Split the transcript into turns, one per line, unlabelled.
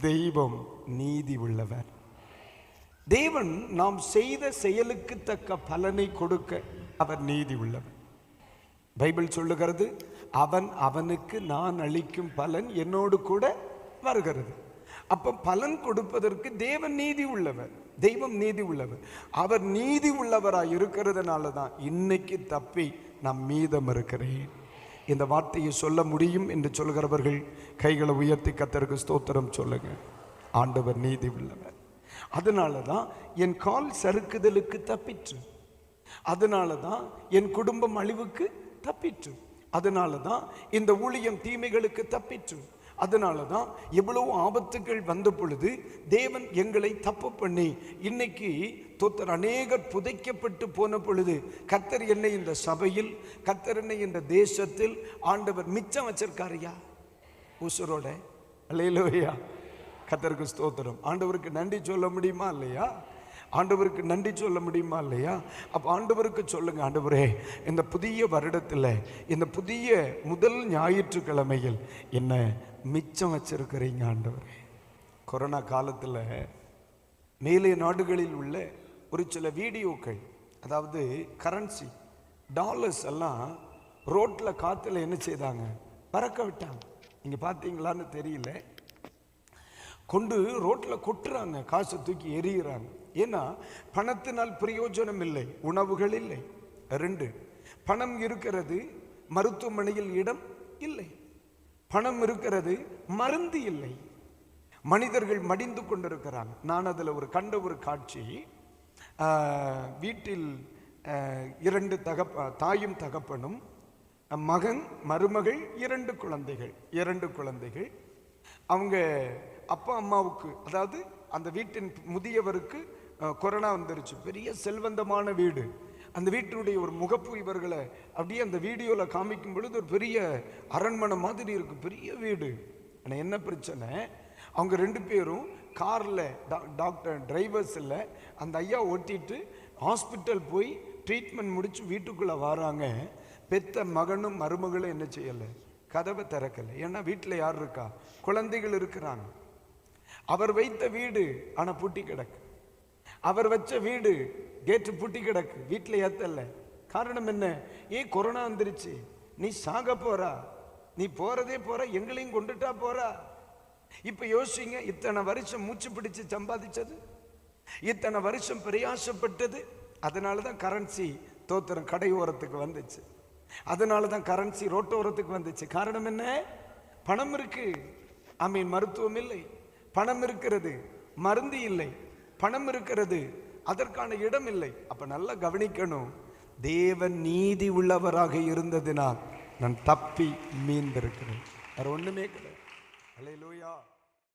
தெய்வம் நீதி உள்ளவர். தேவன் நாம் செய்த செயலுக்கு தக்க பலனை கொடுக்க அவர் நீதி உள்ளவர். பைபிள் சொல்லுகிறது, அவன் அவனுக்கு நான் அளிக்கும் பலன் என்னோடு கூட வருகிறது. அப்ப பலன் கொடுப்பதற்கு தேவன் நீதி உள்ளவர், தெய்வம் நீதி உள்ளவர். அவர் நீதி உள்ளவராய் இருக்கிறதுனால தான் இன்னைக்கு தப்பி நான் மீதம் இருக்கிறேன். இந்த வார்த்தையை சொல்ல முடியும் என்று சொல்கிறவர்கள் கைகளை உயர்த்தி கர்த்தருக்கு ஸ்தோத்திரம் சொல்லுங்க. ஆண்டவர் நீதி உள்ளவர். அதனால தான் என் கால் சறுக்குதலுக்கு தப்பிற்று, அதனால தான் என் குடும்பம் அழிவுக்கு தப்பிற்று, அதனால தான் இந்த ஊழியம் தீமைகளுக்கு தப்பிற்று, அதனால தான் எவ்வளவு ஆபத்துகள் வந்த பொழுது தேவன் எங்களை தப்பு பண்ணி இன்னைக்கு தோத்தர் அநேகர் புதைக்கப்பட்டு போன பொழுது கர்த்தர் என்னை இந்த சபையில், கர்த்தர் என்னை இந்த தேசத்தில் ஆண்டவர் மிச்சம் வச்சிருக்காருயா உசுரோட. அல்லேலூயா, கர்த்தருக்கு ஸ்தோத்திரம். ஆண்டவருக்கு நன்றி சொல்ல முடியுமா இல்லையா? ஆண்டவருக்கு நன்றி சொல்ல முடியுமா இல்லையா? அப்போ ஆண்டவருக்கு சொல்லுங்க, ஆண்டவரே இந்த புதிய வருடத்தில், இந்த புதிய முதல் ஞாயிற்றுக்கிழமையில் என்ன மிச்சம் வச்சிருக்கிறீங்க ஆண்டவரே. கொரோனா காலத்தில் மேலே நாடுகளில் உள்ள ஒரு சில வீடியோக்கள், அதாவது கரன்சி டாலர்ஸ் எல்லாம் ரோட்டில் காற்றுல என்ன செய்தாங்க, பறக்க விட்டாங்க. நீங்கள் பார்த்தீங்களான்னு தெரியல, கொண்டு ரோட்டில் கொட்டுறாங்க, காசை தூக்கி எறிகிறாங்க. ஏன்னா பணத்தினால் பிரயோஜனம் இல்லை, உணவுகள் இல்லை. 2, பணம் இருக்கிறது, மருத்துவமனையில் இடம் இல்லை. பணம் இருக்கிறது, மருந்து இல்லை. மனிதர்கள் மடிந்து கொண்டிருக்கிறாங்க. நான் அதில் கண்ட ஒரு காட்சி, வீட்டில் 2 தாயும் தகப்பனும், மகன் மருமகள், 2 குழந்தைகள். அவங்க அப்பா அம்மாவுக்கு, அதாவது அந்த வீட்டின் முதியவருக்கு கொரோனா வந்துருச்சு. பெரிய செல்வந்தமான வீடு. அந்த வீட்டினுடைய ஒரு முகப்பு இவர்களை அப்படியே அந்த வீடியோவில் காமிக்கும் பொழுது ஒரு பெரிய அரண்மனை மாதிரி இருக்கு, பெரிய வீடு. ஆனால் என்ன பிரச்சனை, அவங்க 2 பேரும் காரில், டாக்டர் டிரைவர்ஸ் இல்லை, அந்த ஐயா ஓட்டிட்டு ஹாஸ்பிட்டல் போய் ட்ரீட்மெண்ட் முடிச்சு வீட்டுக்குள்ளே வராங்க. பெத்த மகனும் மருமகளும் என்ன செய்யலை, கதவை திறக்கலை. ஏன்னா வீட்டில் யார் இருக்கா, குழந்தைகள் இருக்கிறாங்க. அவர் வைத்த வீடு ஆனால் பூட்டி கிடக்கு, அவர் வச்ச வீடு கேட்டு பூட்டி கிடக்கு, வீட்டில் ஏத்தல. காரணம் என்ன, கொரோனா வந்துருச்சு, நீ சாக போறா, நீ போறதே போற, எங்களையும் கொண்டுட்டா போறா. இப்ப யோசிங்க, இத்தனை வருஷம் மூச்சு பிடிச்சு சம்பாதிச்சது, இத்தனை வருஷம் பிரயாசப்பட்டது. அதனாலதான் கரன்சி தோத்திரம் கடை ஓரத்துக்கு வந்துச்சு, அதனாலதான் கரன்சி ரோட்டோரத்துக்கு வந்துச்சு. காரணம் என்ன, பணம் இருக்கு, மருத்துவம் இல்லை. பணம் இருக்கிறது, மருந்து இல்லை. பணம் இருக்கிறது, அதற்கான இடம் இல்லை. அப்ப நல்லா கவனிக்கணும், தேவன் நீதி உள்ளவராக இருந்ததினால் நான் தப்பி மீந்திருக்கிறேன். வேற ஒண்ணுமே கிடையாது. அல்லேலூயா.